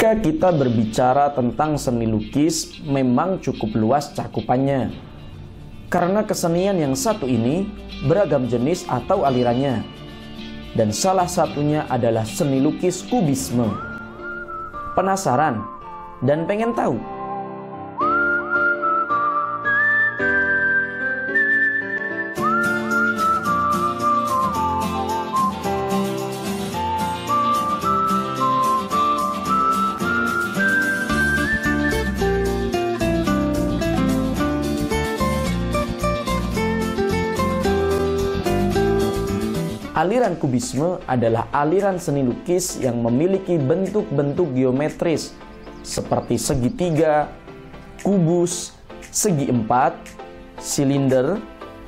Jika kita berbicara tentang seni lukis, memang cukup luas cakupannya. Karena kesenian yang satu ini beragam jenis atau alirannya. Dan salah satunya adalah seni lukis kubisme. Penasaran dan pengen tahu? Aliran kubisme adalah aliran seni lukis yang memiliki bentuk-bentuk geometris seperti segitiga, kubus, segi empat, silinder,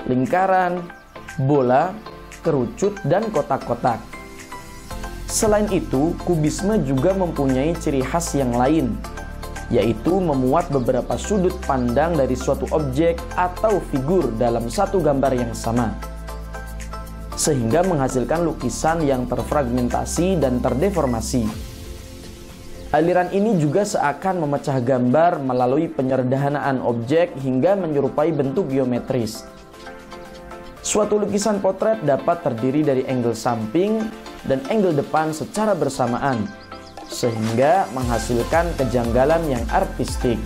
lingkaran, bola, kerucut, dan kotak-kotak. Selain itu, kubisme juga mempunyai ciri khas yang lain, yaitu memuat beberapa sudut pandang dari suatu objek atau figur dalam satu gambar yang sama, sehingga menghasilkan lukisan yang terfragmentasi dan terdeformasi. Aliran ini juga seakan memecah gambar melalui penyederhanaan objek hingga menyerupai bentuk geometris. Suatu lukisan potret dapat terdiri dari angle samping dan angle depan secara bersamaan, sehingga menghasilkan kejanggalan yang artistik.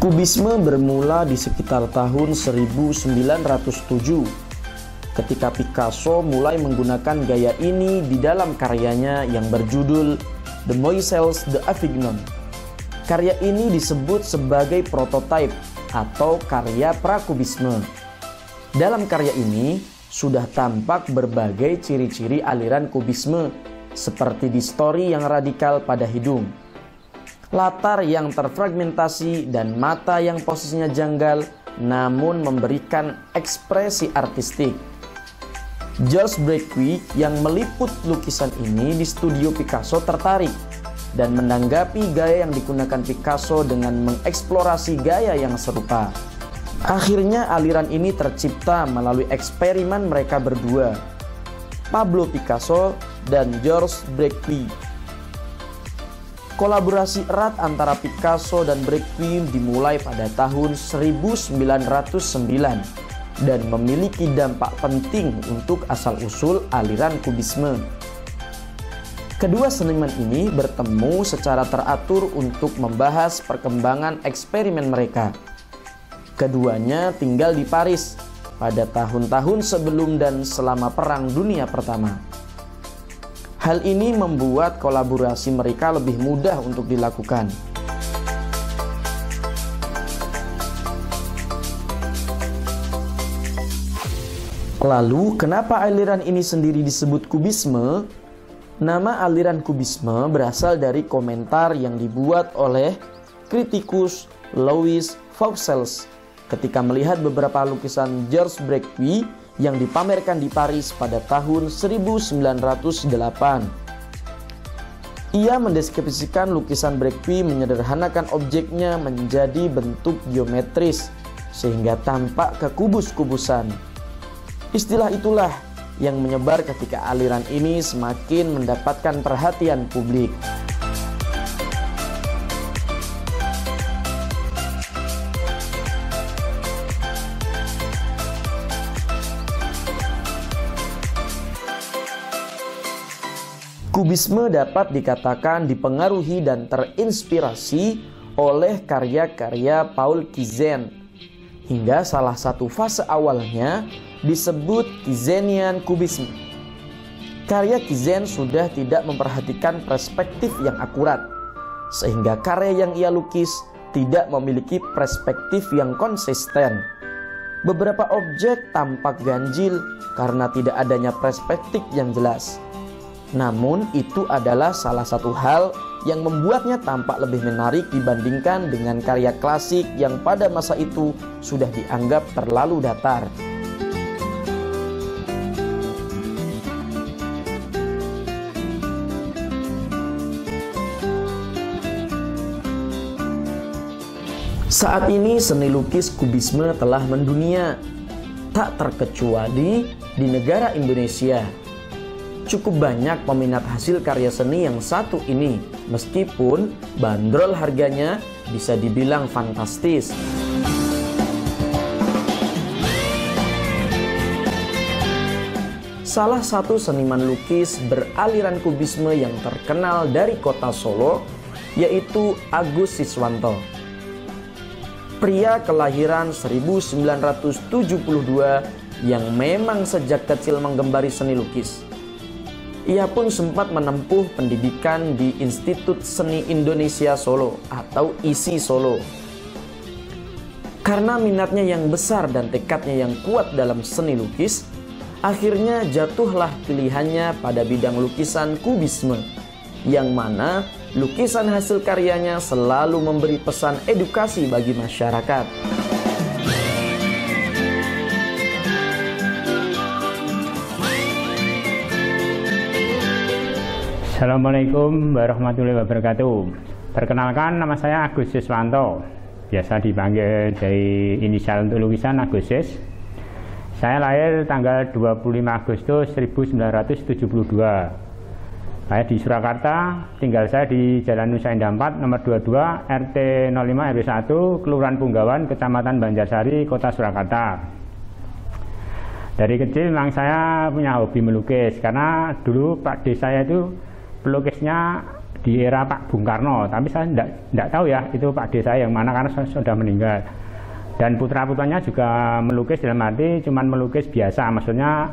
Kubisme bermula di sekitar tahun 1907 ketika Picasso mulai menggunakan gaya ini di dalam karyanya yang berjudul Demoiselles d'Avignon. Karya ini disebut sebagai prototipe atau karya prakubisme. Dalam karya ini sudah tampak berbagai ciri-ciri aliran kubisme seperti distori yang radikal pada hidung, latar yang terfragmentasi, dan mata yang posisinya janggal namun memberikan ekspresi artistik. Georges Braque yang meliput lukisan ini di studio Picasso tertarik dan menanggapi gaya yang digunakan Picasso dengan mengeksplorasi gaya yang serupa. Akhirnya aliran ini tercipta melalui eksperimen mereka berdua, Pablo Picasso dan Georges Braque. Kolaborasi erat antara Picasso dan Braque dimulai pada tahun 1909 dan memiliki dampak penting untuk asal-usul aliran kubisme. Kedua seniman ini bertemu secara teratur untuk membahas perkembangan eksperimen mereka. Keduanya tinggal di Paris pada tahun-tahun sebelum dan selama Perang Dunia Pertama. Hal ini membuat kolaborasi mereka lebih mudah untuk dilakukan. Lalu, kenapa aliran ini sendiri disebut kubisme? Nama aliran kubisme berasal dari komentar yang dibuat oleh kritikus Louis Vauxhall ketika melihat beberapa lukisan Georges Braque yang dipamerkan di Paris pada tahun 1908. Ia mendeskripsikan lukisan Braque menyederhanakan objeknya menjadi bentuk geometris sehingga tampak kekubus-kubusan. Istilah itulah yang menyebar ketika aliran ini semakin mendapatkan perhatian publik. Kubisme dapat dikatakan dipengaruhi dan terinspirasi oleh karya-karya Paul Cézanne, hingga salah satu fase awalnya disebut Cézannian Kubisme. Karya Cézanne sudah tidak memperhatikan perspektif yang akurat, sehingga karya yang ia lukis tidak memiliki perspektif yang konsisten. Beberapa objek tampak ganjil karena tidak adanya perspektif yang jelas. Namun itu adalah salah satu hal yang membuatnya tampak lebih menarik dibandingkan dengan karya klasik yang pada masa itu sudah dianggap terlalu datar. Saat ini seni lukis kubisme telah mendunia, tak terkecuali di negara Indonesia. Cukup banyak peminat hasil karya seni yang satu ini, meskipun bandrol harganya bisa dibilang fantastis. Salah satu seniman lukis beraliran kubisme yang terkenal dari kota Solo yaitu Agus Siswanto. Pria kelahiran 1972 yang memang sejak kecil menggembari seni lukis. Ia pun sempat menempuh pendidikan di Institut Seni Indonesia Solo atau ISI Solo. Karena minatnya yang besar dan tekadnya yang kuat dalam seni lukis, akhirnya jatuhlah pilihannya pada bidang lukisan kubisme, yang mana lukisan hasil karyanya selalu memberi pesan edukasi bagi masyarakat. Assalamualaikum warahmatullahi wabarakatuh. Perkenalkan, nama saya Agus Siswanto, biasa dipanggil dari inisial untuk lukisan Agusis. Saya lahir tanggal 25 Agustus 1972. Saya di Surakarta, tinggal saya di Jalan Nusa Indah 4, nomor 22, RT 05 RW 1, Kelurahan Punggawan, Kecamatan Banjarsari, Kota Surakarta. Dari kecil memang saya punya hobi melukis, karena dulu Pak D saya itu pelukisnya di era Pak Bung Karno, tapi saya tidak tahu ya itu Pak D saya yang mana karena sudah meninggal. Dan putra-putranya juga melukis dalam arti cuman melukis biasa, maksudnya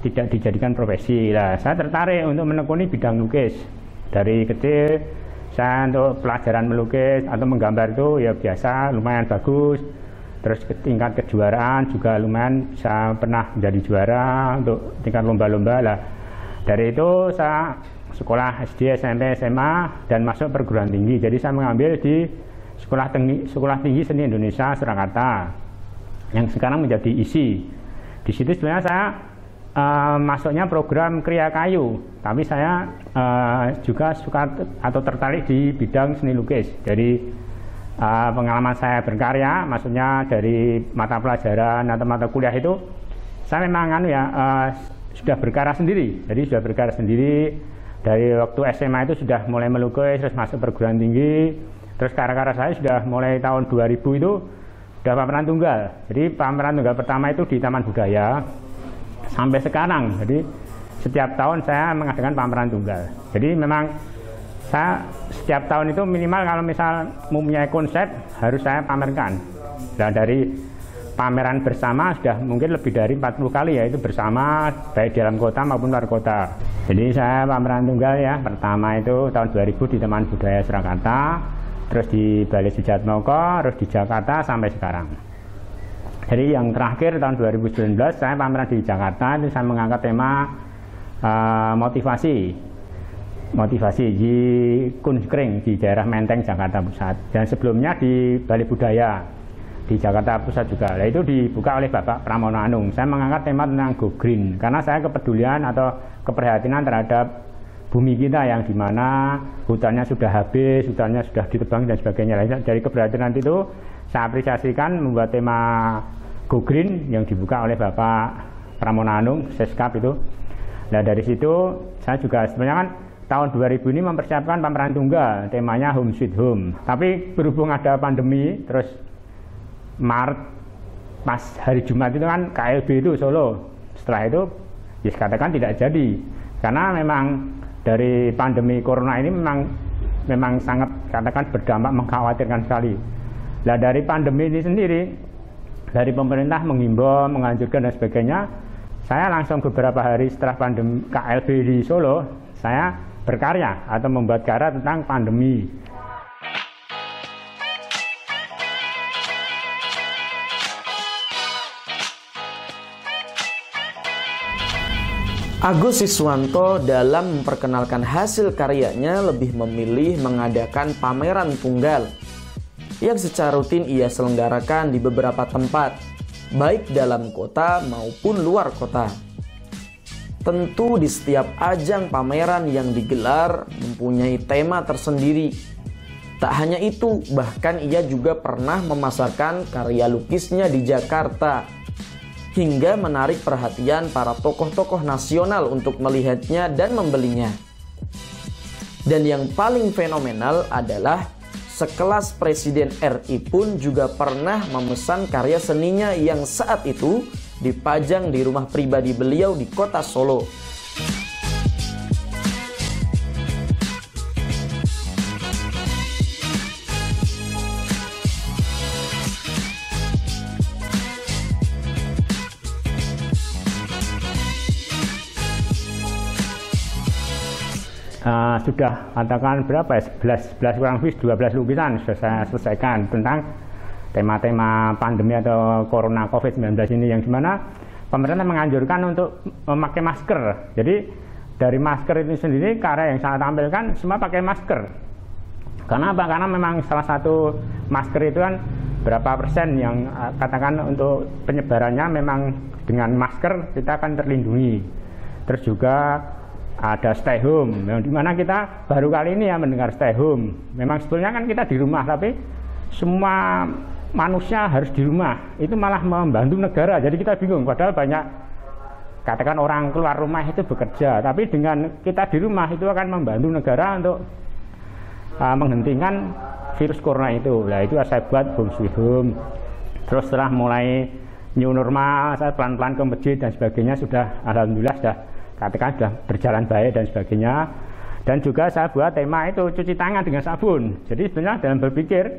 tidak dijadikan profesi. Nah, saya tertarik untuk menekuni bidang lukis. Dari kecil saya untuk pelajaran melukis atau menggambar itu ya biasa, lumayan bagus. Terus ke tingkat kejuaraan juga lumayan, saya pernah menjadi juara untuk tingkat lomba-lomba lah. Dari itu saya sekolah SD, SMP, SMA dan masuk perguruan tinggi. Jadi saya mengambil di Sekolah Tinggi Seni Indonesia Surakarta yang sekarang menjadi ISI. Di situ sebenarnya saya masuknya program Kriya Kayu, tapi saya juga suka atau tertarik di bidang seni lukis. Jadi pengalaman saya berkarya, maksudnya dari mata pelajaran atau mata kuliah itu saya memang sudah berkarya sendiri. Jadi sudah berkarya sendiri dari waktu SMA itu sudah mulai melukis, terus masuk perguruan tinggi. Terus karya-karya saya sudah mulai tahun 2000 itu sudah pameran tunggal. Jadi pameran tunggal pertama itu di Taman Budaya sampai sekarang. Jadi setiap tahun saya mengadakan pameran tunggal. Jadi memang saya setiap tahun itu minimal kalau misal mempunyai konsep harus saya pamerkan. Dan dari pameran bersama sudah mungkin lebih dari 40 kali ya, itu bersama baik di dalam kota maupun luar kota. Jadi saya pameran tunggal ya, pertama itu tahun 2000 di Taman Budaya Surakarta, terus di Balai Sujatmoko, terus di Jakarta sampai sekarang. Jadi yang terakhir tahun 2019 saya pameran di Jakarta, itu saya mengangkat tema motivasi di Kunskring di daerah Menteng, Jakarta Pusat. Dan sebelumnya di Balai Budaya di Jakarta Pusat juga. Nah, itu dibuka oleh Bapak Pramono Anung. Saya mengangkat tema tentang Go Green karena saya kepedulian atau keprihatinan terhadap bumi kita yang dimana hutannya sudah habis, hutannya sudah ditebang dan sebagainya. Dari keprihatinan itu saya apresiasikan membuat tema Go Green yang dibuka oleh Bapak Pramono Anung, Seskap itu. Nah, dari situ saya juga sebenarnya kan tahun 2000 ini mempersiapkan pameran tunggal, temanya Home Sweet Home. Tapi berhubung ada pandemi, terus Maret pas hari Jumat itu kan KLB itu Solo. Setelah itu ya katakan tidak jadi karena memang dari pandemi corona ini memang sangat katakan berdampak mengkhawatirkan sekali. Nah, dari pandemi ini sendiri, dari pemerintah menghimbau, menganjurkan dan sebagainya, saya langsung beberapa hari setelah pandemi KLB di Solo, saya berkarya atau membuat karya tentang pandemi. Agus Siswanto dalam memperkenalkan hasil karyanya lebih memilih mengadakan pameran tunggal yang secara rutin ia selenggarakan di beberapa tempat, baik dalam kota maupun luar kota. Tentu di setiap ajang pameran yang digelar mempunyai tema tersendiri. Tak hanya itu, bahkan ia juga pernah memasarkan karya lukisnya di Jakarta, hingga menarik perhatian para tokoh-tokoh nasional untuk melihatnya dan membelinya. Dan yang paling fenomenal adalah sekelas Presiden RI pun juga pernah memesan karya seninya yang saat itu dipajang di rumah pribadi beliau di kota Solo. Sudah katakan berapa ya, 11 kurang lebih 12 lukisan sudah saya selesaikan tentang tema-tema pandemi atau corona COVID-19 ini, yang dimana pemerintah menganjurkan untuk memakai masker. Jadi dari masker itu sendiri, karya yang saya tampilkan semua pakai masker. Karena apa? Karena memang salah satu masker itu kan berapa persen yang katakan untuk penyebarannya memang dengan masker kita akan terlindungi. Terus juga ada stay home, yang dimana kita baru kali ini ya mendengar stay home. Memang sebetulnya kan kita di rumah, tapi semua manusia harus di rumah. Itu malah membantu negara. Jadi kita bingung, padahal banyak katakan orang keluar rumah itu bekerja, tapi dengan kita di rumah itu akan membantu negara untuk menghentikan virus corona itu. Nah, itu saya buat home sweet home. Terus setelah mulai new normal, saya pelan-pelan ke masjid dan sebagainya, sudah alhamdulillah sudah katakan sudah berjalan baik dan sebagainya. Dan juga saya buat tema itu cuci tangan dengan sabun. Jadi sebenarnya dalam berpikir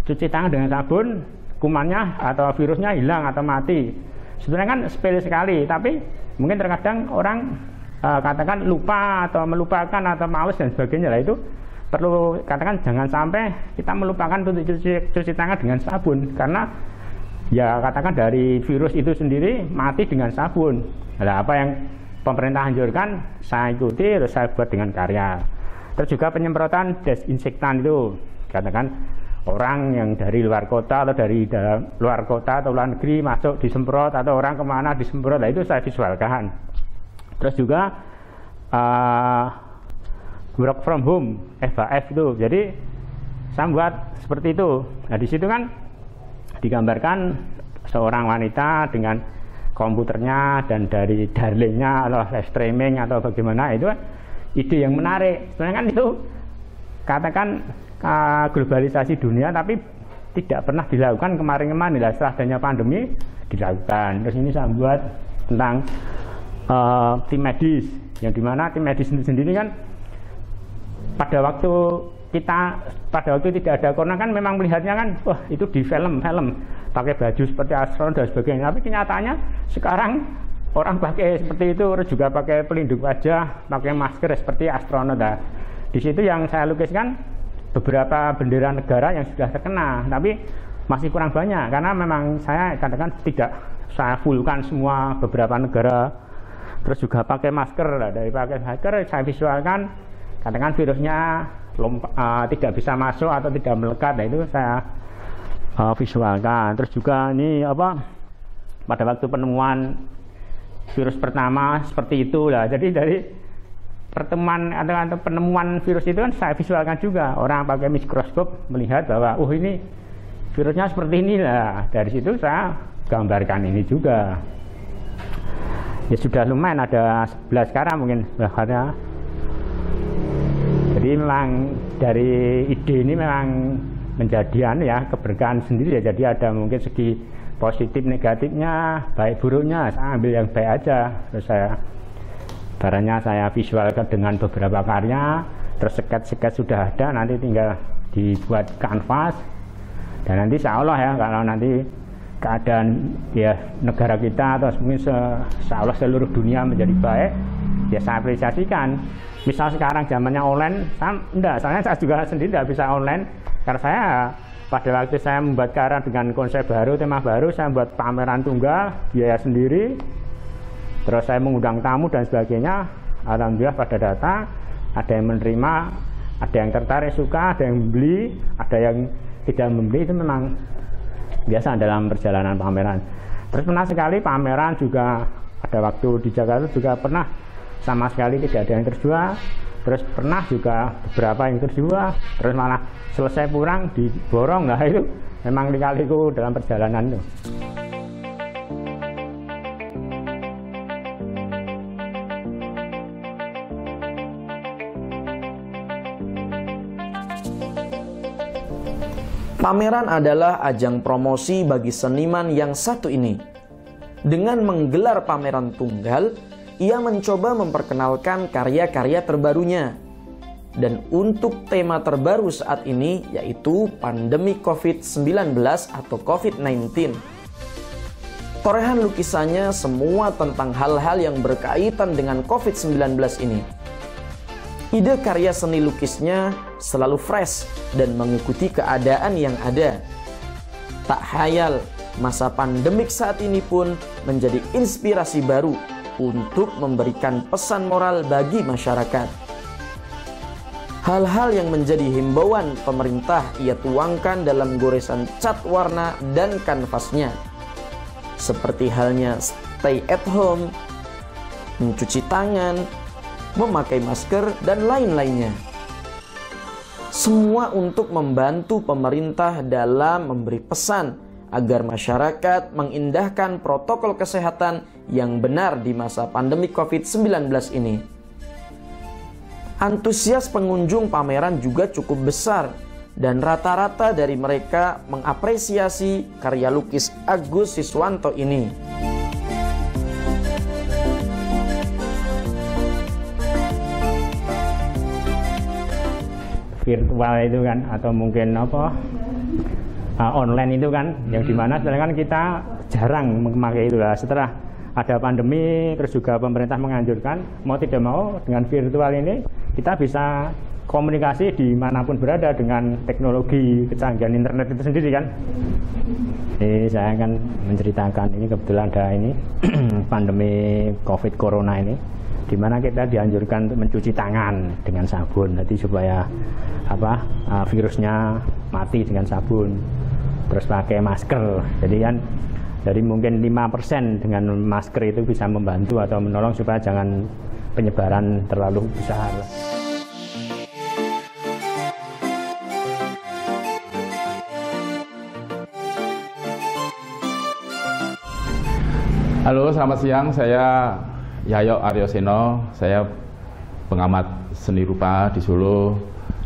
cuci tangan dengan sabun, kumannya atau virusnya hilang atau mati. Sebenarnya kan sepele sekali, tapi mungkin terkadang orang katakan lupa atau melupakan atau males dan sebagainya. Lah itu perlu katakan jangan sampai kita melupakan untuk cuci tangan dengan sabun, karena ya katakan dari virus itu sendiri mati dengan sabun. Nah, apa yang pemerintah anjurkan saya ikuti, terus saya buat dengan karya. Terus juga penyemprotan desinfektan itu, katakan orang yang dari luar kota atau dari luar kota atau luar negeri masuk disemprot, atau orang kemana disemprot. Nah, itu saya visualkan. Terus juga work from home, FHF itu. Jadi saya buat seperti itu. Nah, di situ kan digambarkan seorang wanita dengan komputernya dan dari darlingnya atau live streaming atau bagaimana. Itu ide yang menarik. Sebenarnya kan itu katakan globalisasi dunia, tapi tidak pernah dilakukan kemarin-kemarin. Setelah adanya pandemi dilakukan. Terus ini saya buat tentang tim medis, yang dimana tim medis sendiri kan pada waktu tidak ada corona kan memang melihatnya kan wah itu di film pakai baju seperti astronot dan sebagainya. Tapi kenyataannya sekarang orang pakai seperti itu, terus juga pakai pelindung wajah, pakai masker seperti astronot. Nah, di situ yang saya lukiskan beberapa bendera negara yang sudah terkena, tapi masih kurang banyak karena memang saya katakan tidak saya fullkan semua beberapa negara. Terus juga pakai masker. Nah, dari pakai masker saya visualkan katakan virusnya tidak bisa masuk atau tidak melekat. Nah, itu saya visualkan. Terus juga ini pada waktu penemuan virus pertama seperti itu lah. Jadi dari pertemuan atau penemuan virus itu kan saya visualkan juga. Orang pakai mikroskop melihat bahwa ini virusnya seperti ini lah. Dari situ saya gambarkan ini juga. Ya sudah lumayan, ada 11 sekarang mungkin bahannya. Jadi memang dari ide ini memang menjadian ya keberkahan sendiri ya. Jadi ada mungkin segi positif negatifnya, baik buruknya, saya ambil yang baik aja. Terus barangnya saya visualkan dengan beberapa karya. Terus sket-sket sudah ada, nanti tinggal dibuat kanvas. Dan nanti insya Allah ya, kalau nanti keadaan ya negara kita atau mungkin insya Allah seluruh dunia menjadi baik, ya saya apresiasikan. Misal sekarang zamannya online, saya juga sendiri tidak bisa online. Karena saya pada waktu saya membuat karya dengan konsep baru, tema baru, saya membuat pameran tunggal, biaya sendiri. Terus saya mengundang tamu dan sebagainya. Alhamdulillah pada datang, ada yang menerima, ada yang tertarik suka, ada yang membeli, ada yang tidak membeli. Itu memang biasa dalam perjalanan pameran. Terus pernah sekali pameran juga, pada waktu di Jakarta juga pernah sama sekali tidak ada yang terjual. terus pernah juga beberapa yang terjual, terus malah selesai kurang diborong. Nah itu memang lika-liku dalam perjalanan tuh. Pameran adalah ajang promosi bagi seniman yang satu ini. Dengan menggelar pameran tunggal, ia mencoba memperkenalkan karya-karya terbarunya. Dan untuk tema terbaru saat ini yaitu pandemi COVID-19 atau COVID-19. Torehan lukisannya semua tentang hal-hal yang berkaitan dengan COVID-19 ini. Ide karya seni lukisnya selalu fresh dan mengikuti keadaan yang ada. Tak hayal, masa pandemik saat ini pun menjadi inspirasi baru untuk memberikan pesan moral bagi masyarakat. Hal-hal yang menjadi himbauan pemerintah ia tuangkan dalam goresan cat warna dan kanvasnya. Seperti halnya stay at home, mencuci tangan, memakai masker, dan lain-lainnya. Semua untuk membantu pemerintah dalam memberi pesan agar masyarakat mengindahkan protokol kesehatan yang benar di masa pandemi COVID-19 ini. Antusias pengunjung pameran juga cukup besar dan rata-rata dari mereka mengapresiasi karya lukis Agus Siswanto ini. Virtual itu kan, atau mungkin online itu kan, yang dimana sedangkan kita jarang memakai itu lah. Setelah ada pandemi, terus juga pemerintah menganjurkan, mau tidak mau dengan virtual ini kita bisa komunikasi dimanapun berada dengan teknologi kecanggihan internet itu sendiri kan. Jadi saya akan menceritakan ini, kebetulan ada ini pandemi COVID Corona ini, di mana kita dianjurkan untuk mencuci tangan dengan sabun, jadi supaya virusnya mati dengan sabun. Terus pakai masker, jadi kan dari mungkin 5% dengan masker itu bisa membantu atau menolong supaya jangan penyebaran terlalu besar. Halo, selamat siang. Saya Yayo Aryoseno, saya pengamat seni rupa di Solo,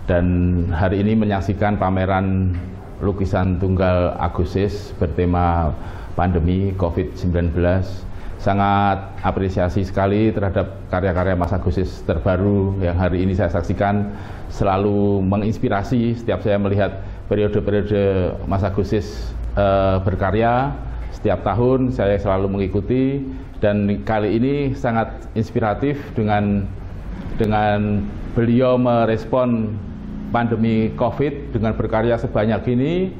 dan hari ini menyaksikan pameran lukisan tunggal Agus bertema pandemi COVID-19. Sangat apresiasi sekali terhadap karya-karya Mas Agus terbaru yang hari ini saya saksikan, selalu menginspirasi setiap saya melihat periode-periode Mas Agus berkarya. Setiap tahun saya selalu mengikuti, dan kali ini sangat inspiratif dengan beliau merespon pandemi COVID dengan berkarya sebanyak ini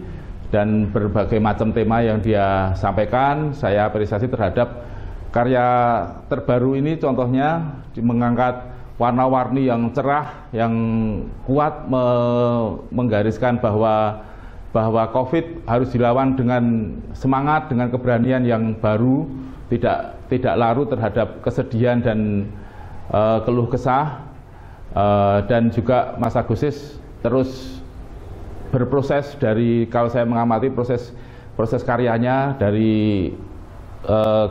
dan berbagai macam tema yang dia sampaikan. Saya apresiasi terhadap karya terbaru ini, contohnya mengangkat warna-warni yang cerah, yang kuat, menggariskan bahwa COVID harus dilawan dengan semangat, dengan keberanian yang baru, tidak larut terhadap kesedihan dan keluh kesah. Dan juga Mas Agus terus berproses dari, kalau saya mengamati proses karyanya dari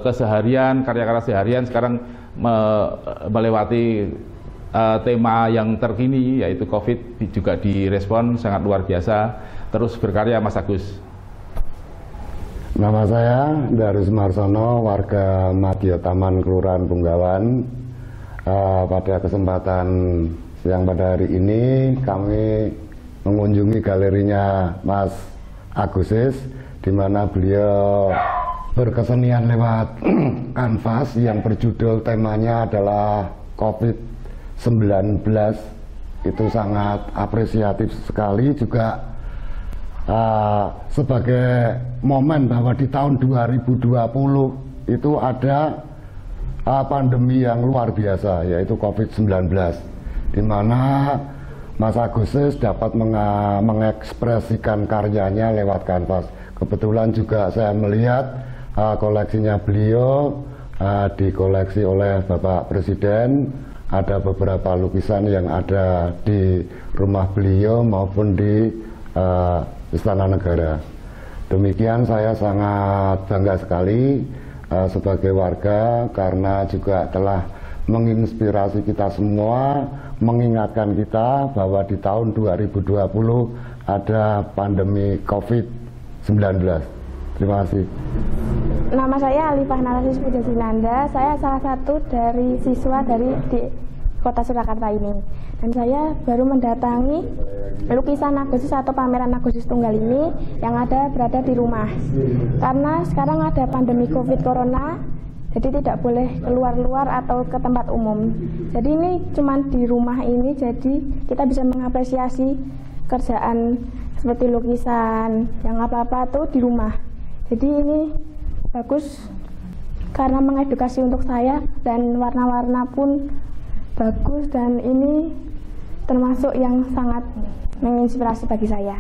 keseharian, karya-karya seharian, sekarang melewati tema yang terkini yaitu COVID, juga direspon sangat luar biasa. Terus berkarya Mas Agus. Nama saya Darus Marsono, warga Madya Taman, Kelurahan Punggawan. Pada kesempatan siang pada hari ini kami mengunjungi galerinya Mas Agus, di mana beliau berkesenian lewat kanvas yang berjudul, temanya adalah COVID-19. Itu sangat apresiatif sekali, juga sebagai momen bahwa di tahun 2020 itu ada pandemi yang luar biasa, yaitu COVID-19, di mana Mas Agus dapat mengekspresikan karyanya lewat kanvas. Kebetulan juga saya melihat koleksinya beliau dikoleksi oleh Bapak Presiden, ada beberapa lukisan yang ada di rumah beliau maupun di Istana Negara. Demikian saya sangat bangga sekali sebagai warga karena juga telah menginspirasi kita semua, mengingatkan kita bahwa di tahun 2020 ada pandemi COVID-19. Terima kasih. Nama saya Alifah Narasis Pujasinanda. Saya salah satu dari siswa di Kota Surakarta ini. Dan saya baru mendatangi lukisan Agustus atau pameran Agustus Tunggal ini yang berada di rumah. Karena sekarang ada pandemi COVID Corona, jadi tidak boleh keluar-luar atau ke tempat umum. Jadi ini cuma di rumah ini, jadi kita bisa mengapresiasi kerjaan seperti lukisan yang apa-apa tuh di rumah. Jadi ini bagus karena mengedukasi untuk saya, dan warna-warna pun bagus, dan ini termasuk yang sangat menginspirasi bagi saya.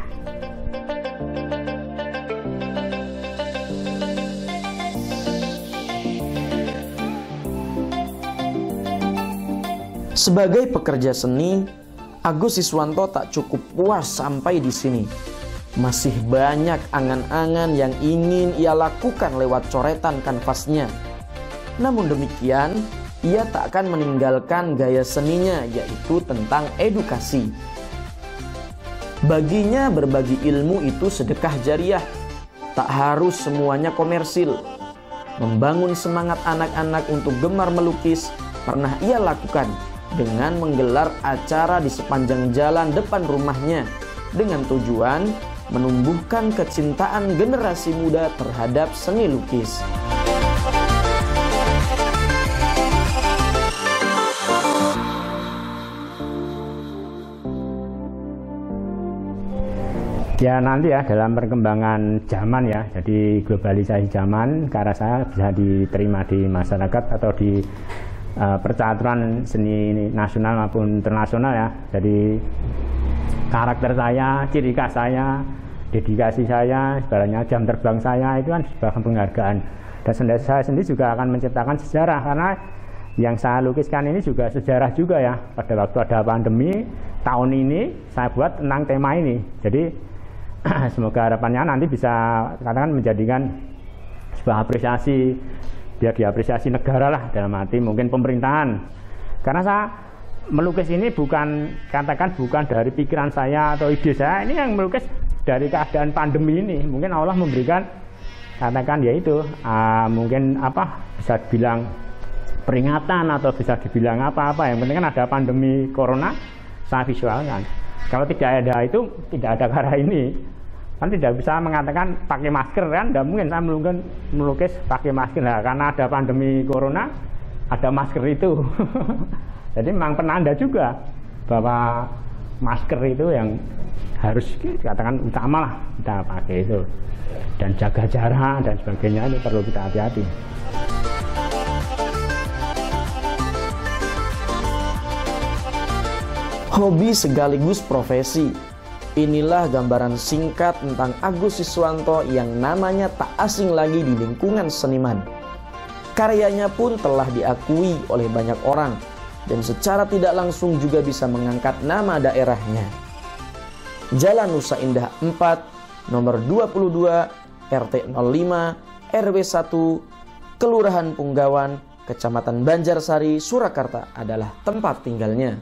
Sebagai pekerja seni, Agus Siswanto tak cukup puas sampai di sini. Masih banyak angan-angan yang ingin ia lakukan lewat coretan kanvasnya. Namun demikian, ia tak akan meninggalkan gaya seninya, yaitu tentang edukasi. Baginya berbagi ilmu itu sedekah jariah, tak harus semuanya komersil. Membangun semangat anak-anak untuk gemar melukis pernah ia lakukan dengan menggelar acara di sepanjang jalan depan rumahnya dengan tujuan menumbuhkan kecintaan generasi muda terhadap seni lukis. Ya nanti ya dalam perkembangan zaman ya, jadi globalisasi zaman karena saya bisa diterima di masyarakat atau di percaturan seni nasional maupun internasional ya. Jadi karakter saya, ciri khas saya, dedikasi saya, sebenarnya jam terbang saya itu kan sebuah penghargaan. Dan saya sendiri juga akan menciptakan sejarah karena yang saya lukiskan ini juga sejarah juga ya. Pada waktu ada pandemi tahun ini saya buat tentang tema ini. Jadi semoga harapannya nanti bisa katakan menjadikan sebuah apresiasi, biar diapresiasi negara lah, dalam arti mungkin pemerintahan. Karena saya melukis ini bukan dari pikiran saya atau ide saya, ini yang melukis dari keadaan pandemi ini. Mungkin Allah memberikan katakan yaitu mungkin bisa dibilang peringatan atau bisa dibilang apa-apa. Yang penting kan ada pandemi corona, saya visualkan. Kalau tidak ada itu, tidak ada karya ini. Kan tidak bisa mengatakan pakai masker kan, tidak mungkin saya melukis pakai masker lah, karena ada pandemi corona, ada masker itu. Jadi memang penanda juga bahwa masker itu yang harus dikatakan utama lah kita pakai itu, dan jaga jarak dan sebagainya itu perlu kita hati-hati. Hobi sekaligus profesi. Inilah gambaran singkat tentang Agus Siswanto yang namanya tak asing lagi di lingkungan seniman. Karyanya pun telah diakui oleh banyak orang dan secara tidak langsung juga bisa mengangkat nama daerahnya. Jalan Nusa Indah 4, nomor 22, RT 05, RW 1, Kelurahan Punggawan, Kecamatan Banjarsari, Surakarta adalah tempat tinggalnya.